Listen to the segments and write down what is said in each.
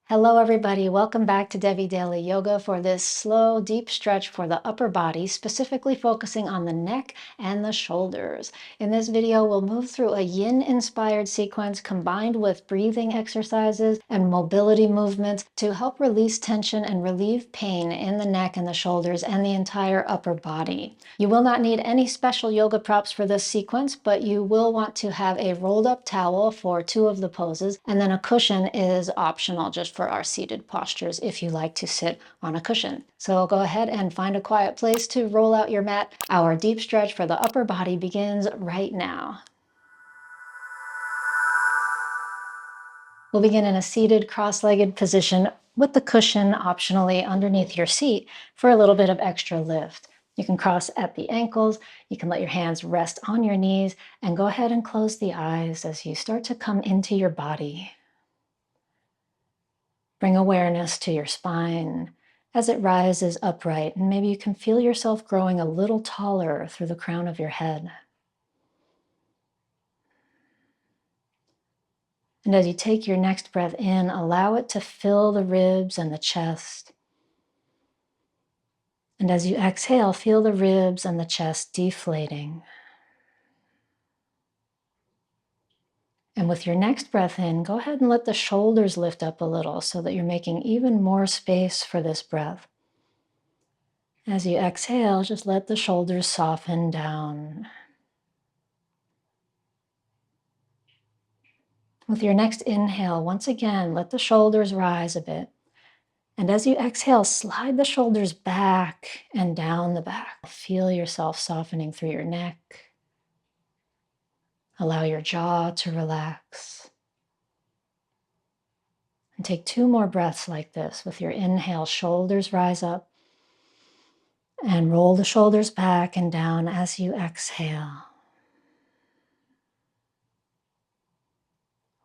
Hello everybody, welcome back to Devi Daily Yoga for this slow, deep stretch for the upper body, specifically focusing on the neck and the shoulders. In this video, we'll move through a yin-inspired sequence combined with breathing exercises and mobility movements to help release tension and relieve pain in the neck and the shoulders and the entire upper body. You will not need any special yoga props for this sequence, but you will want to have a rolled up towel for 2 of the poses, and then a cushion is optional just for our seated postures if you like to sit on a cushion. So go ahead and find a quiet place to roll out your mat. Our deep stretch for the upper body begins right now. We'll begin in a seated cross-legged position with the cushion optionally underneath your seat for a little bit of extra lift. You can cross at the ankles, you can let your hands rest on your knees, and go ahead and close the eyes as you start to come into your body. Bring awareness to your spine as it rises upright, and maybe you can feel yourself growing a little taller through the crown of your head. And as you take your next breath in, allow it to fill the ribs and the chest. And as you exhale, feel the ribs and the chest deflating. And with your next breath in, go ahead and let the shoulders lift up a little so that you're making even more space for this breath. As you exhale, just let the shoulders soften down. With your next inhale, once again, let the shoulders rise a bit. And as you exhale, slide the shoulders back and down the back. Feel yourself softening through your neck. Allow your jaw to relax. And take 2 more breaths like this. With your inhale, shoulders rise up. And roll the shoulders back and down as you exhale.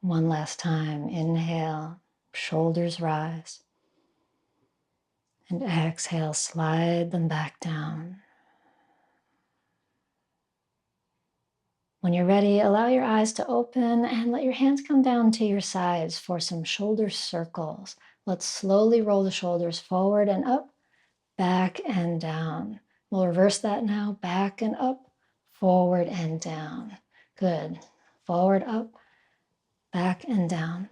One last time. Inhale, shoulders rise. And exhale, slide them back down. When you're ready, allow your eyes to open and let your hands come down to your sides for some shoulder circles. Let's slowly roll the shoulders forward and up, back and down. We'll reverse that now. Back and up, forward and down. Good. Forward, up, back and down.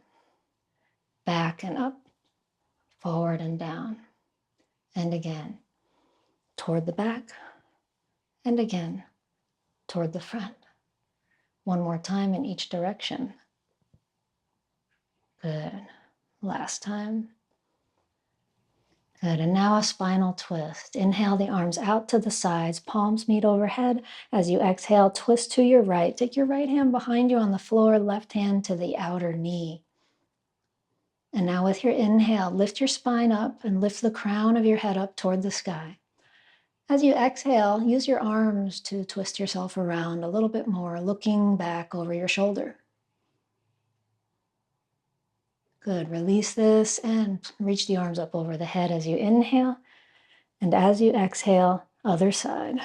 Back and up, forward and down. And again, toward the back. And again, toward the front. One more time in each direction. Good. Last time. Good. And now a spinal twist. Inhale the arms out to the sides, palms meet overhead. As you exhale, twist to your right. Take your right hand behind you on the floor, left hand to the outer knee. And now with your inhale, lift your spine up and lift the crown of your head up toward the sky. As you exhale, use your arms to twist yourself around a little bit more, looking back over your shoulder. Good. Release this and reach the arms up over the head as you inhale. And as you exhale, other side.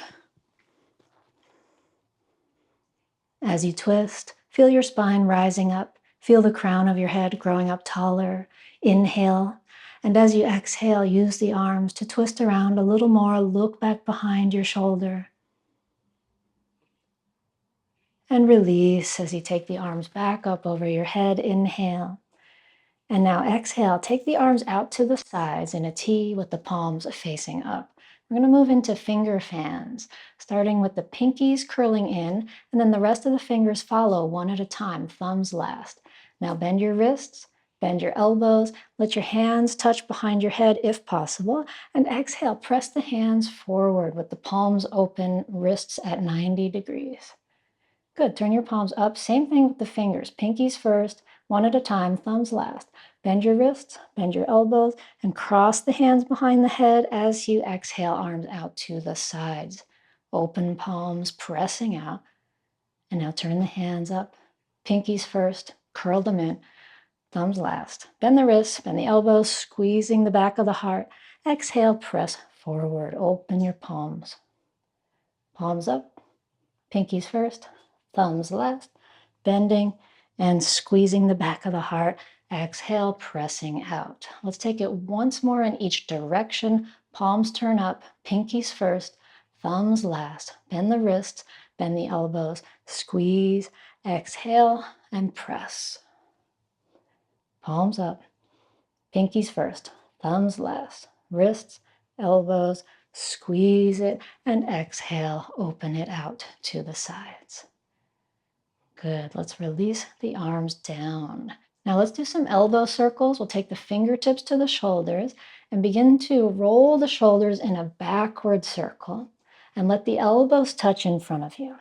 As you twist, feel your spine rising up. Feel the crown of your head growing up taller. Inhale. And as you exhale, use the arms to twist around a little more. Look back behind your shoulder. And release as you take the arms back up over your head. Inhale. And now exhale, take the arms out to the sides in a T with the palms facing up. We're going to move into finger fans, starting with the pinkies curling in, and then the rest of the fingers follow one at a time, thumbs last. Now bend your wrists, bend your elbows, let your hands touch behind your head if possible, and exhale, press the hands forward with the palms open, wrists at 90 degrees. Good, turn your palms up, same thing with the fingers, pinkies first, one at a time, thumbs last. Bend your wrists, bend your elbows, and cross the hands behind the head as you exhale, arms out to the sides. Open palms, pressing out. And now turn the hands up, pinkies first, curl them in, thumbs last. Bend the wrists, bend the elbows, squeezing the back of the heart. Exhale, press forward, open your palms. Palms up, pinkies first, thumbs last, bending and squeezing the back of the heart Exhale, pressing out. Let's take it once more in each direction. Palms turn up, pinkies first, thumbs last. Bend the wrists, bend the elbows, squeeze, exhale, and press. Palms up, pinkies first, thumbs last, wrists, elbows, squeeze it, and exhale, open it out to the sides. Good, let's release the arms down. Now let's do some elbow circles. We'll take the fingertips to the shoulders and begin to roll the shoulders in a backward circle and let the elbows touch in front of you.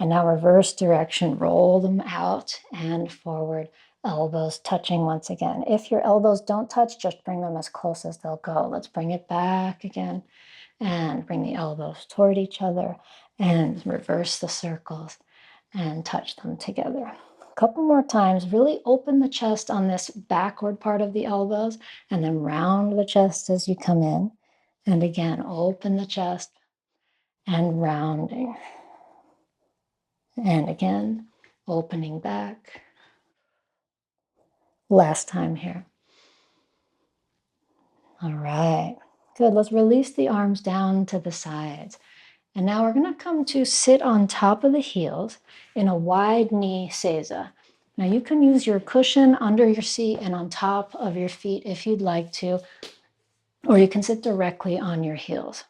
And now reverse direction, roll them out and forward, elbows touching once again. If your elbows don't touch, just bring them as close as they'll go. Let's bring it back again and bring the elbows toward each other and reverse the circles and touch them together. A couple more times, really open the chest on this backward part of the elbows and then round the chest as you come in. And again, open the chest and rounding. And again, opening back. Last time here. All right, good. Let's release the arms down to the sides. And now we're going to come to sit on top of the heels in a wide knee seiza. Now you can use your cushion under your seat and on top of your feet if you'd like to, or you can sit directly on your heels.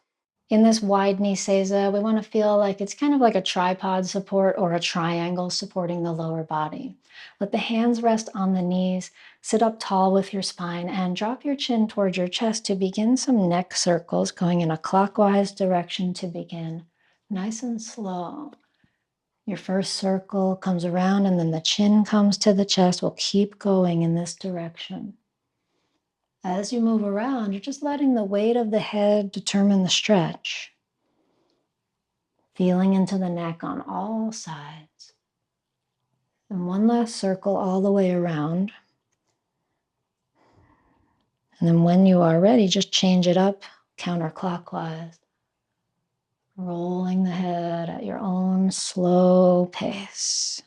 In this wide knee seiza, we want to feel like it's kind of like a tripod support or a triangle supporting the lower body. Let the hands rest on the knees, sit up tall with your spine, and drop your chin towards your chest to begin some neck circles, going in a clockwise direction to begin. Nice and slow. Your first circle comes around and then the chin comes to the chest. We'll keep going in this direction. As you move around, you're just letting the weight of the head determine the stretch. Feeling into the neck on all sides. And one last circle all the way around. And then when you are ready, just change it up counterclockwise. Rolling the head at your own slow pace.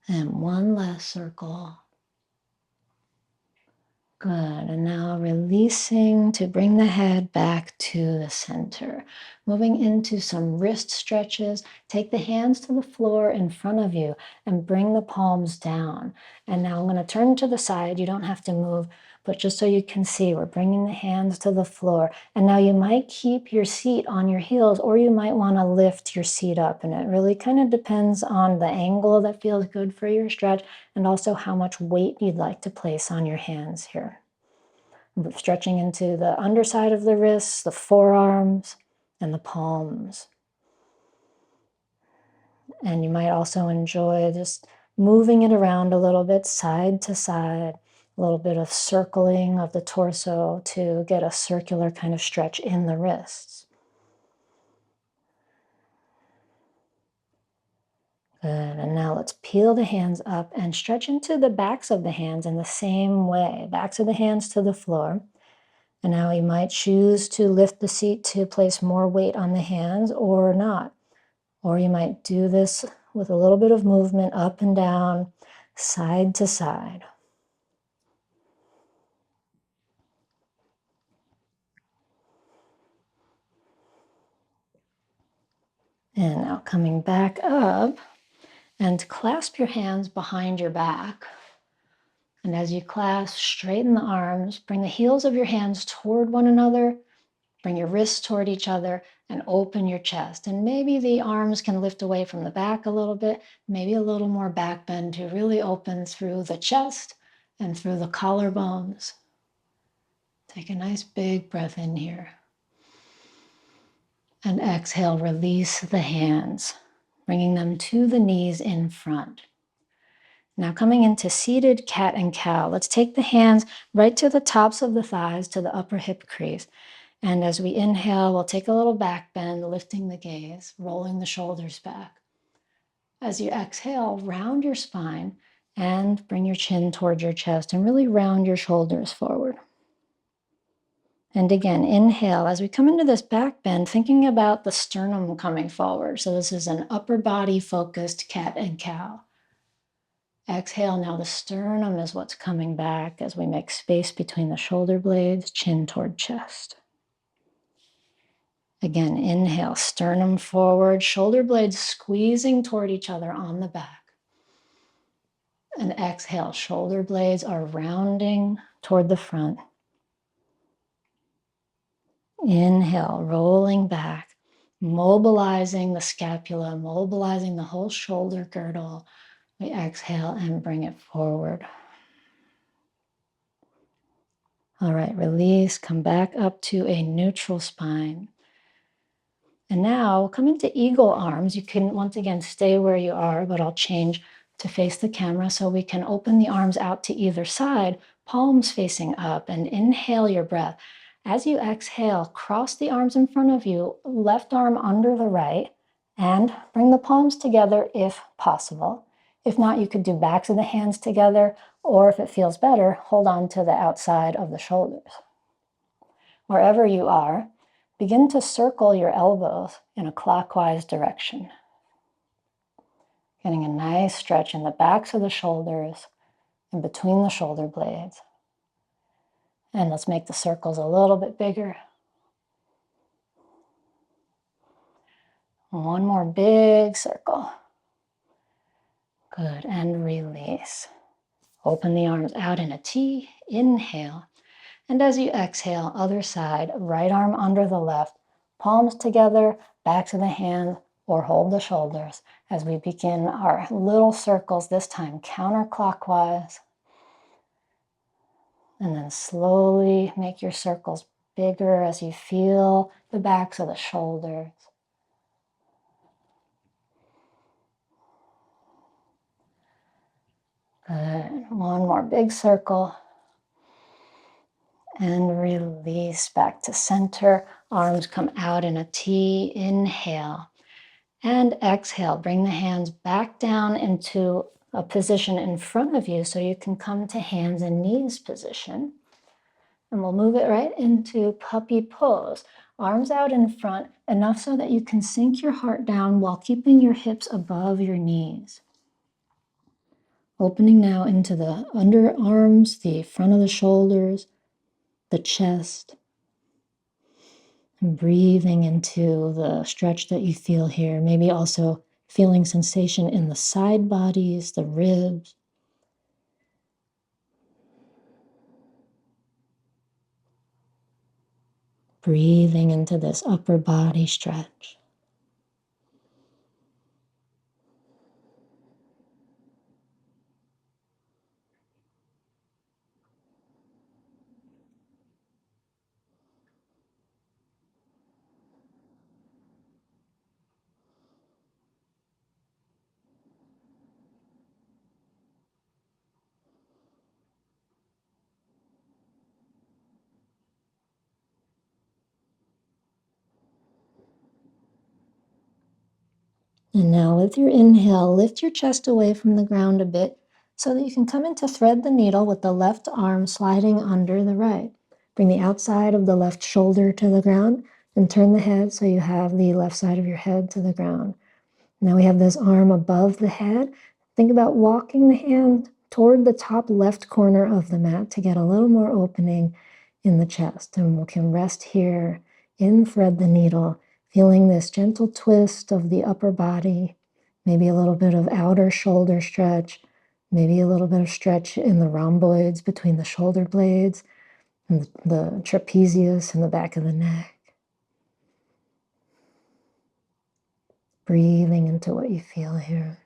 And one last circle. Good, and now releasing to bring the head back to the center. Moving into some wrist stretches. Take the hands to the floor in front of you and bring the palms down. And now I'm going to turn to the side. You don't have to move, but just so you can see, we're bringing the hands to the floor. And now you might keep your seat on your heels, or you might want to lift your seat up. And it really kind of depends on the angle that feels good for your stretch and also how much weight you'd like to place on your hands here. Stretching into the underside of the wrists, the forearms, and the palms. And you might also enjoy just moving it around a little bit, side to side, a little bit of circling of the torso to get a circular kind of stretch in the wrists. Good, and now let's peel the hands up and stretch into the backs of the hands in the same way. Backs of the hands to the floor. And now you might choose to lift the seat to place more weight on the hands or not. Or you might do this with a little bit of movement up and down, side to side. And now coming back up and clasp your hands behind your back. And as you clasp, straighten the arms, bring the heels of your hands toward one another, bring your wrists toward each other, and open your chest. And maybe the arms can lift away from the back a little bit, maybe a little more back bend to really open through the chest and through the collarbones. Take a nice big breath in here. And exhale, release the hands, bringing them to the knees in front. Now coming into seated cat and cow, let's take the hands right to the tops of the thighs, to the upper hip crease. And as we inhale, we'll take a little back bend, lifting the gaze, rolling the shoulders back. As you exhale, round your spine and bring your chin towards your chest and really round your shoulders forward. And again, inhale. As we come into this back bend, thinking about the sternum coming forward. So this is an upper body focused cat and cow. Exhale, now the sternum is what's coming back as we make space between the shoulder blades, chin toward chest. Again, inhale, sternum forward, shoulder blades squeezing toward each other on the back. And exhale, shoulder blades are rounding toward the front. Inhale, rolling back, mobilizing the scapula, mobilizing the whole shoulder girdle. We exhale and bring it forward. All right, release, come back up to a neutral spine. And now come into eagle arms. You can once again stay where you are, but I'll change to face the camera so we can open the arms out to either side, palms facing up, and inhale your breath. As you exhale, cross the arms in front of you, left arm under the right, and bring the palms together if possible. If not, you could do backs of the hands together, or if it feels better, hold on to the outside of the shoulders. Wherever you are, begin to circle your elbows in a clockwise direction. Getting a nice stretch in the backs of the shoulders and between the shoulder blades. And let's make the circles a little bit bigger. One more big circle. Good, and release. Open the arms out in a T, inhale. And as you exhale, other side, right arm under the left, palms together, backs of the hand, or hold the shoulders as we begin our little circles, this time counterclockwise. And then slowly make your circles bigger as you feel the backs of the shoulders. Good. One more big circle. And release back to center. Arms come out in a T. Inhale. And exhale. Bring the hands back down into a position in front of you so you can come to hands and knees position. And we'll move it right into puppy pose. Arms out in front, enough so that you can sink your heart down while keeping your hips above your knees. Opening now into the underarms, the front of the shoulders, the chest. And breathing into the stretch that you feel here. Maybe also feeling sensation in the side bodies, the ribs. Breathing into this upper body stretch. And now with your inhale, lift your chest away from the ground a bit so that you can come into thread the needle with the left arm sliding under the right. Bring the outside of the left shoulder to the ground and turn the head so you have the left side of your head to the ground. Now we have this arm above the head. Think about walking the hand toward the top left corner of the mat to get a little more opening in the chest. And we can rest here in thread the needle, feeling this gentle twist of the upper body, maybe a little bit of outer shoulder stretch, maybe a little bit of stretch in the rhomboids between the shoulder blades and the trapezius in the back of the neck. Breathing into what you feel here.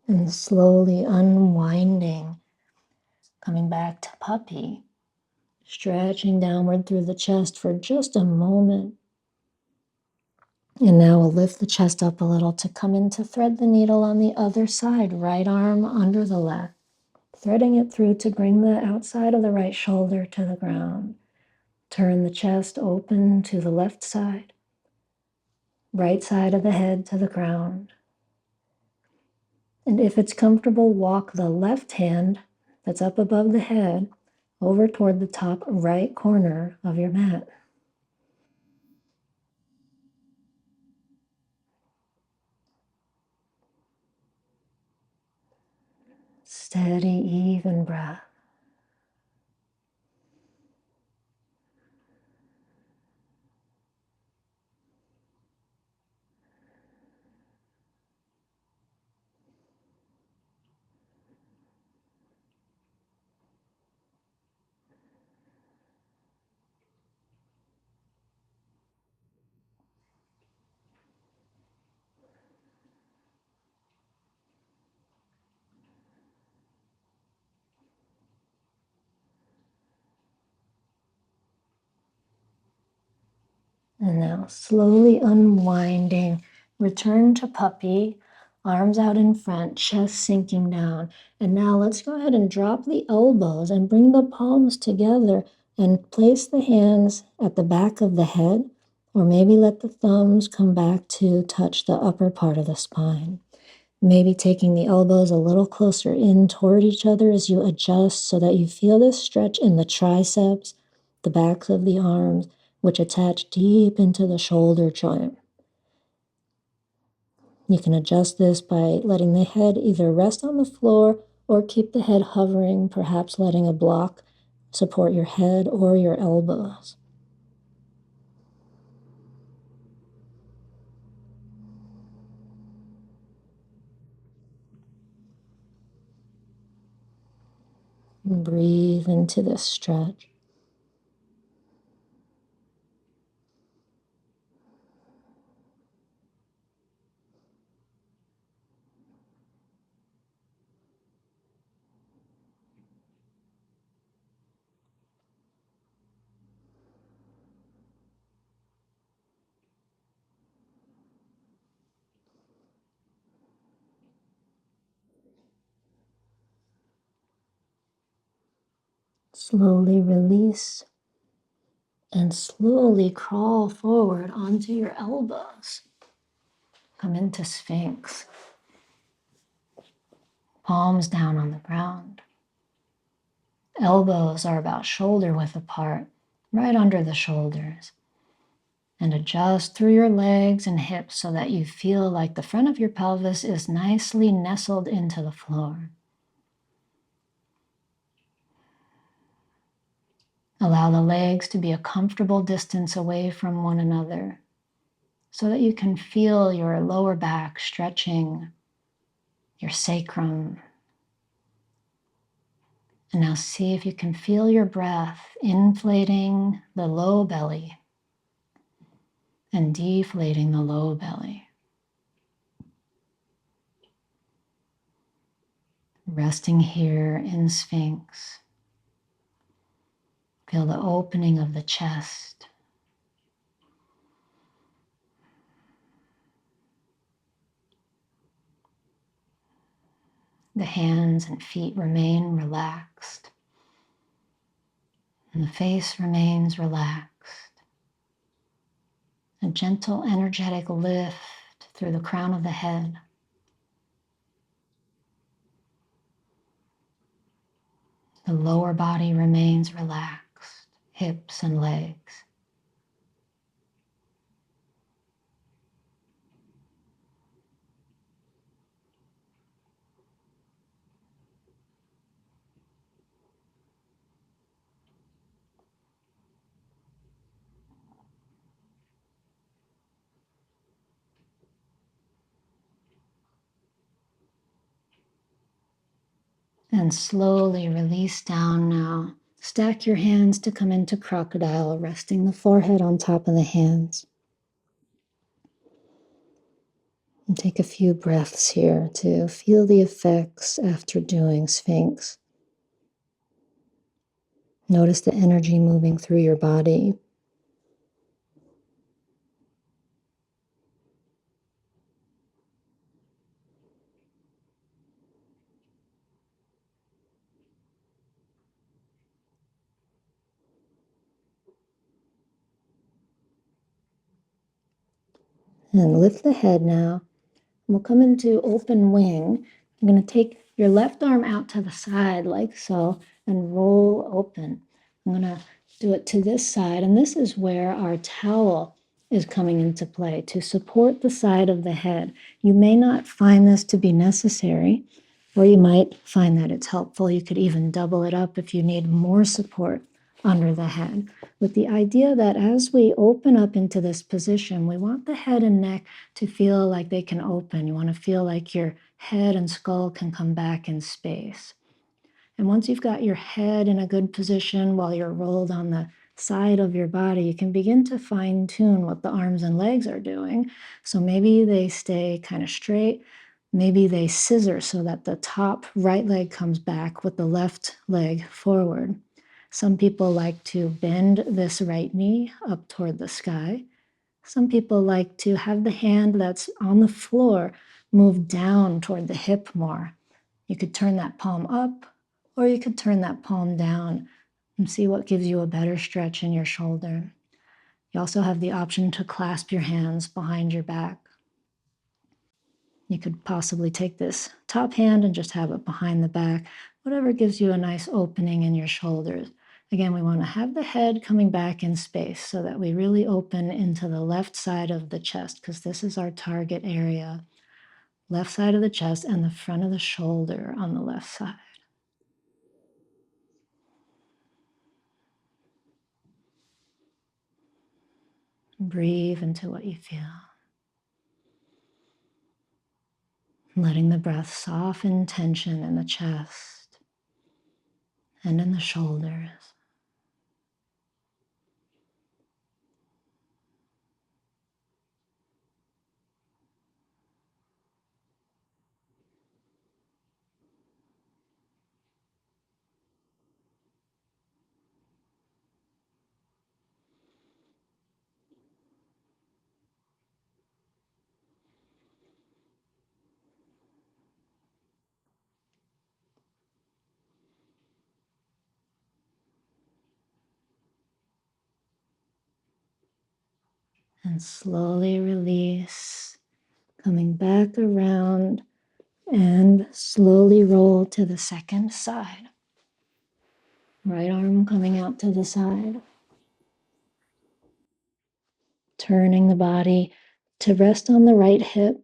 And slowly unwinding, coming back to puppy, stretching downward through the chest for just a moment. And now we'll lift the chest up a little to come in to thread the needle on the other side, right arm under the left, threading it through to bring the outside of the right shoulder to the ground. Turn the chest open to the left side, right side of the head to the ground. And if it's comfortable, walk the left hand that's up above the head over toward the top right corner of your mat. Steady, even breath. And now slowly unwinding, return to puppy, arms out in front, chest sinking down. And now let's go ahead and drop the elbows and bring the palms together and place the hands at the back of the head, or maybe let the thumbs come back to touch the upper part of the spine. Maybe taking the elbows a little closer in toward each other as you adjust so that you feel this stretch in the triceps, the backs of the arms, which attach deep into the shoulder joint. You can adjust this by letting the head either rest on the floor or keep the head hovering, perhaps letting a block support your head or your elbows. Breathe into this stretch. Slowly release and slowly crawl forward onto your elbows. Come into Sphinx. Palms down on the ground. Elbows are about shoulder width apart, right under the shoulders. And adjust through your legs and hips so that you feel like the front of your pelvis is nicely nestled into the floor. Allow the legs to be a comfortable distance away from one another so that you can feel your lower back stretching, your sacrum. And now see if you can feel your breath inflating the low belly and deflating the low belly. Resting here in Sphinx. Feel the opening of the chest. The hands and feet remain relaxed. And the face remains relaxed. A gentle, energetic lift through the crown of the head. The lower body remains relaxed, hips and legs. And slowly release down now. Stack your hands to come into crocodile, resting the forehead on top of the hands. And take a few breaths here to feel the effects after doing Sphinx. Notice the energy moving through your body. And lift the head now. We'll come into open wing. I'm going to take your left arm out to the side like so and roll open. I'm going to do it to this side, and this is where our towel is coming into play to support the side of the head. You may not find this to be necessary, or you might find that it's helpful. You could even double it up if you need more support under the head, with the idea that as we open up into this position, we want the head and neck to feel like they can open. You want to feel like your head and skull can come back in space. And once you've got your head in a good position while you're rolled on the side of your body, you can begin to fine tune what the arms and legs are doing. So maybe they stay kind of straight. Maybe they scissor so that the top right leg comes back with the left leg forward. Some people like to bend this right knee up toward the sky. Some people like to have the hand that's on the floor move down toward the hip more. You could turn that palm up, or you could turn that palm down and see what gives you a better stretch in your shoulder. You also have the option to clasp your hands behind your back. You could possibly take this top hand and just have it behind the back, whatever gives you a nice opening in your shoulders. Again, we want to have the head coming back in space so that we really open into the left side of the chest, because this is our target area. Left side of the chest and the front of the shoulder on the left side. Breathe into what you feel. Letting the breath soften tension in the chest and in the shoulders. And slowly release, coming back around and slowly roll to the second side. Right arm coming out to the side. Turning the body to rest on the right hip.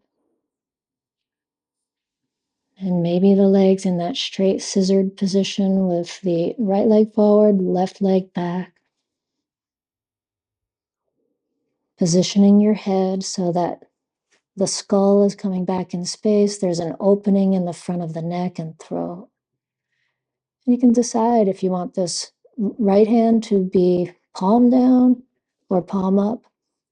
And maybe the legs in that straight scissored position with the right leg forward, left leg back. Positioning your head so that the skull is coming back in space. There's an opening in the front of the neck and throat. You can decide if you want this right hand to be palm down or palm up.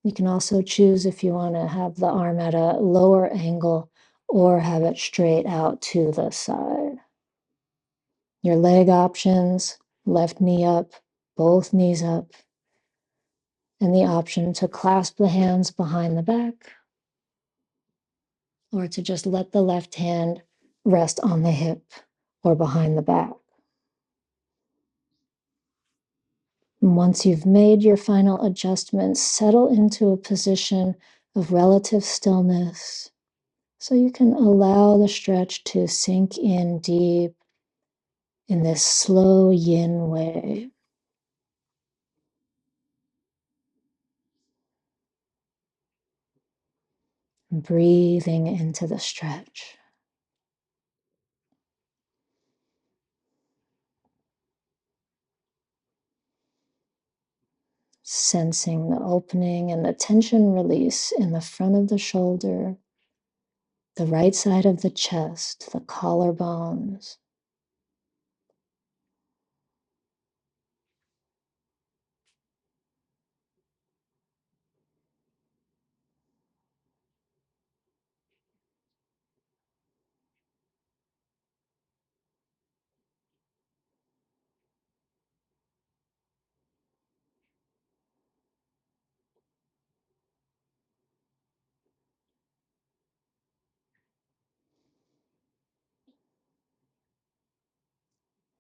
You can also choose if you want to have the arm at a lower angle or have it straight out to the side. Your leg options, left knee up, both knees up, and the option to clasp the hands behind the back or to just let the left hand rest on the hip or behind the back. Once you've made your final adjustments, settle into a position of relative stillness so you can allow the stretch to sink in deep in this slow yin way. Breathing into the stretch. Sensing the opening and the tension release in the front of the shoulder, the right side of the chest, the collarbones.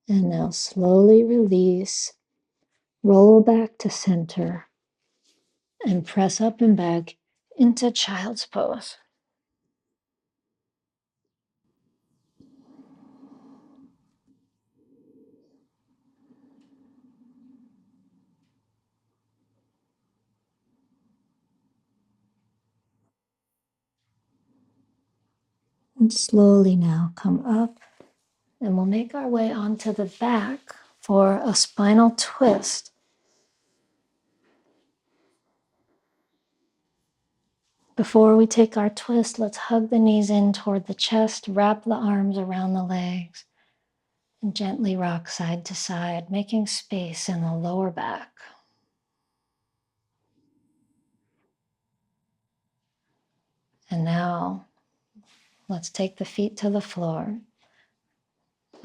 And now slowly release, roll back to center, and press up and back into child's pose. And slowly now come up, and we'll make our way onto the back for a spinal twist. Before we take our twist, let's hug the knees in toward the chest, wrap the arms around the legs, and gently rock side to side, making space in the lower back. And now let's take the feet to the floor.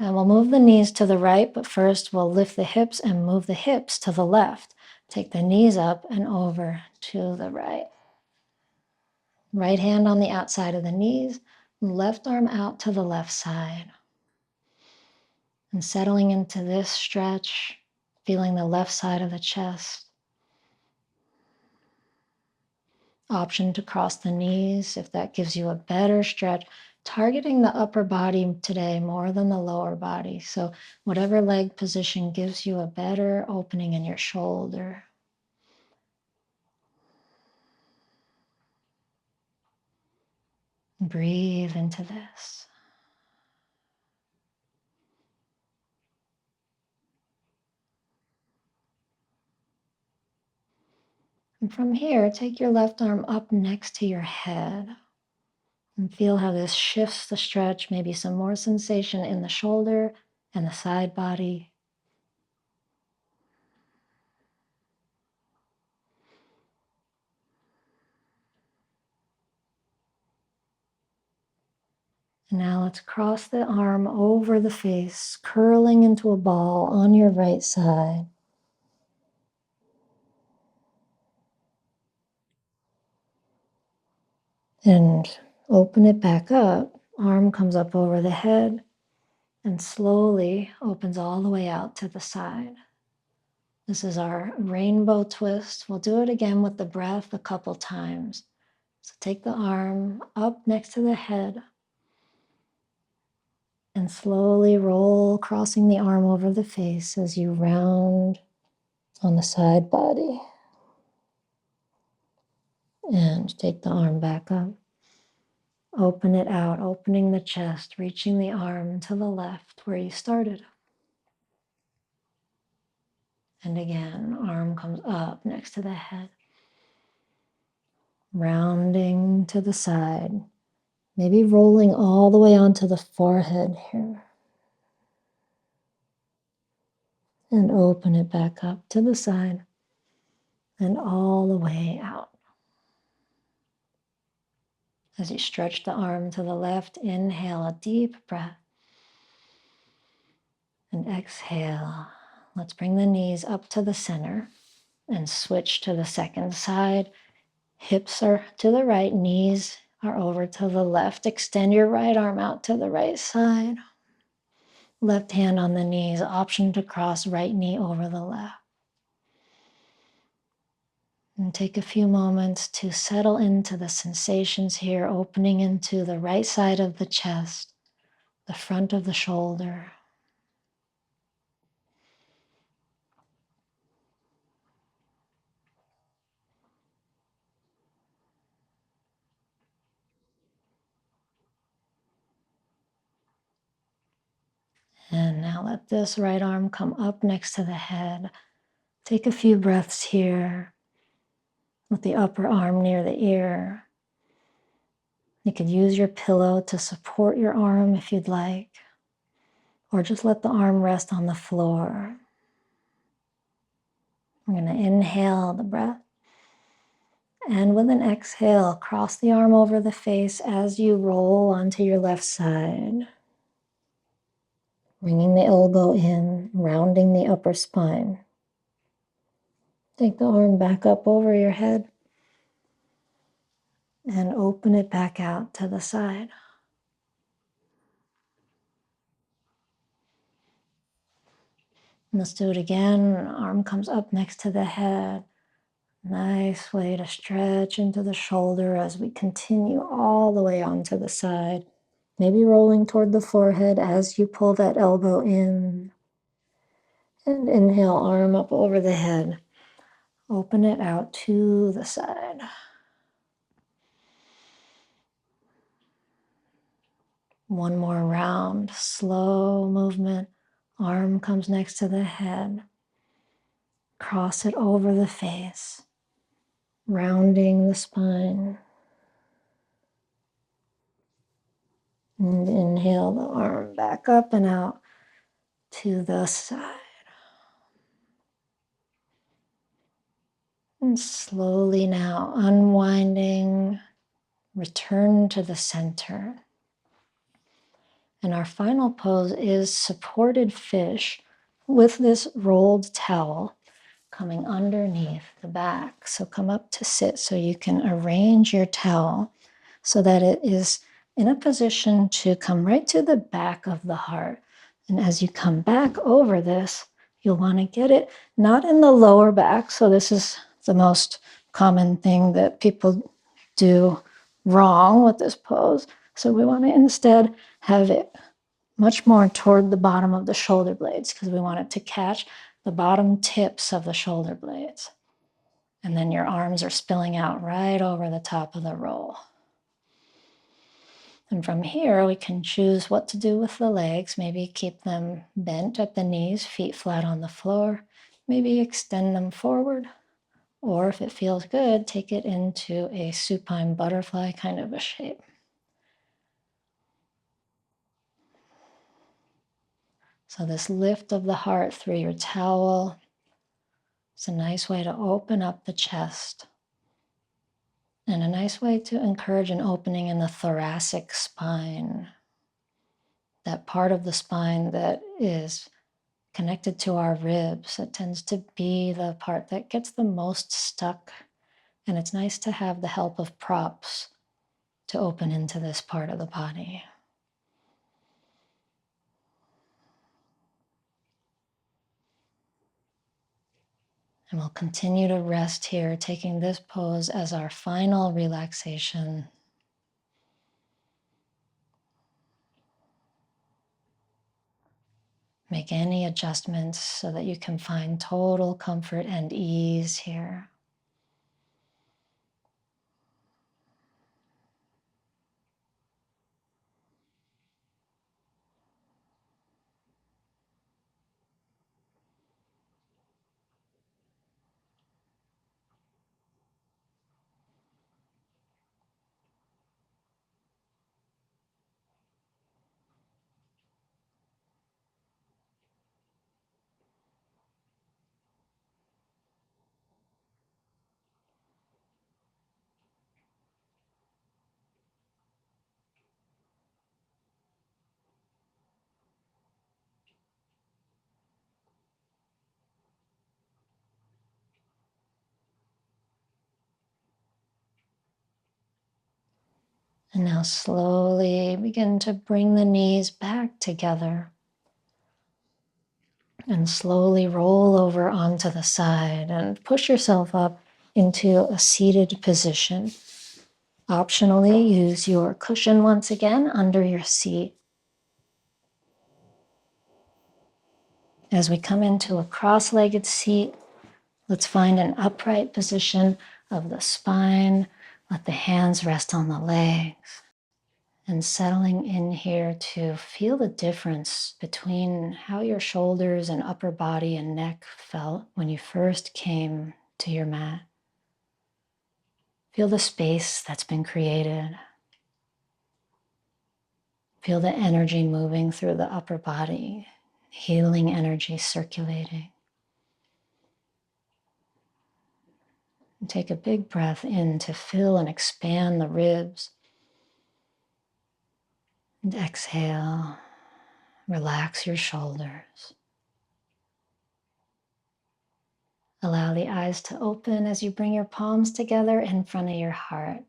And we'll move the knees to the right, but first we'll lift the hips and move the hips to the left. Take the knees up and over to the right. Right hand on the outside of the knees, left arm out to the left side. And settling into this stretch, feeling the left side of the chest. Option to cross the knees if that gives you a better stretch. Targeting the upper body today more than the lower body. So whatever leg position gives you a better opening in your shoulder. Breathe into this. And from here, take your left arm up next to your head and feel how this shifts the stretch, maybe some more sensation in the shoulder and the side body. And now let's cross the arm over the face, curling into a ball on your right side. And open it back up. Arm comes up over the head and slowly opens all the way out to the side. This is our rainbow twist. We'll do it again with the breath a couple times. So take the arm up next to the head and slowly roll, crossing the arm over the face as you round on the side body. And take the arm back up. Open it out, opening the chest, reaching the arm to the left where you started. And again, arm comes up next to the head. Rounding to the side. Maybe rolling all the way onto the forehead here. And open it back up to the side. And all the way out. As you stretch the arm to the left, inhale a deep breath. And exhale. Let's bring the knees up to the center and switch to the second side. Hips are to the right, knees are over to the left. Extend your right arm out to the right side. Left hand on the knees, option to cross right knee over the left. And take a few moments to settle into the sensations here, opening into the right side of the chest, the front of the shoulder. And now let this right arm come up next to the head. Take a few breaths here with the upper arm near the ear. You could use your pillow to support your arm if you'd like, or just let the arm rest on the floor. We're going to inhale the breath. And with an exhale, cross the arm over the face as you roll onto your left side. Bringing the elbow in, rounding the upper spine. Take the arm back up over your head and open it back out to the side. Let's do it again. Arm comes up next to the head. Nice way to stretch into the shoulder as we continue all the way onto the side. Maybe rolling toward the forehead as you pull that elbow in. And inhale, arm up over the head. Open it out to the side. One more round, slow movement. Arm comes next to the head. Cross it over the face, rounding the spine. And inhale the arm back up and out to the side. And slowly now unwinding, return to the center. And our final pose is supported fish with this rolled towel coming underneath the back. So come up to sit so you can arrange your towel so that it is in a position to come right to the back of the heart. And as you come back over this, you'll want to get it not in the lower back. So this is the most common thing that people do wrong with this pose. So we want to instead have it much more toward the bottom of the shoulder blades because we want it to catch the bottom tips of the shoulder blades. And then your arms are spilling out right over the top of the roll. And from here, we can choose what to do with the legs. Maybe keep them bent at the knees, feet flat on the floor. Maybe extend them forward. Or if it feels good, take it into a supine butterfly kind of a shape. So this lift of the heart through your towel, it's a nice way to open up the chest and a nice way to encourage an opening in the thoracic spine, that part of the spine that is connected to our ribs. It tends to be the part that gets the most stuck, and it's nice to have the help of props to open into this part of the body. And we'll continue to rest here, taking this pose as our final relaxation. Make any adjustments so that you can find total comfort and ease here. And now slowly begin to bring the knees back together and slowly roll over onto the side and push yourself up into a seated position. Optionally, use your cushion once again under your seat. As we come into a cross-legged seat, let's find an upright position of the spine. Let the hands rest on the legs. And settling in here to feel the difference between how your shoulders and upper body and neck felt when you first came to your mat. Feel the space that's been created. Feel the energy moving through the upper body, healing energy circulating. And take a big breath in to fill and expand the ribs. And exhale, relax your shoulders. Allow the eyes to open as you bring your palms together in front of your heart.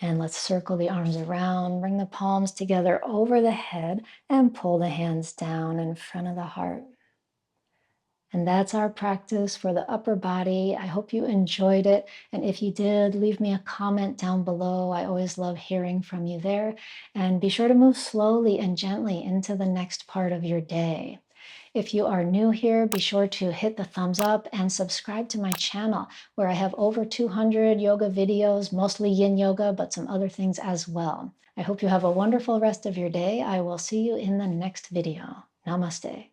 And let's circle the arms around, bring the palms together over the head, and pull the hands down in front of the heart. And that's our practice for the upper body. I hope you enjoyed it. And if you did, leave me a comment down below. I always love hearing from you there. And be sure to move slowly and gently into the next part of your day. If you are new here, be sure to hit the thumbs up and subscribe to my channel where I have over 200 yoga videos, mostly yin yoga, but some other things as well. I hope you have a wonderful rest of your day. I will see you in the next video. Namaste.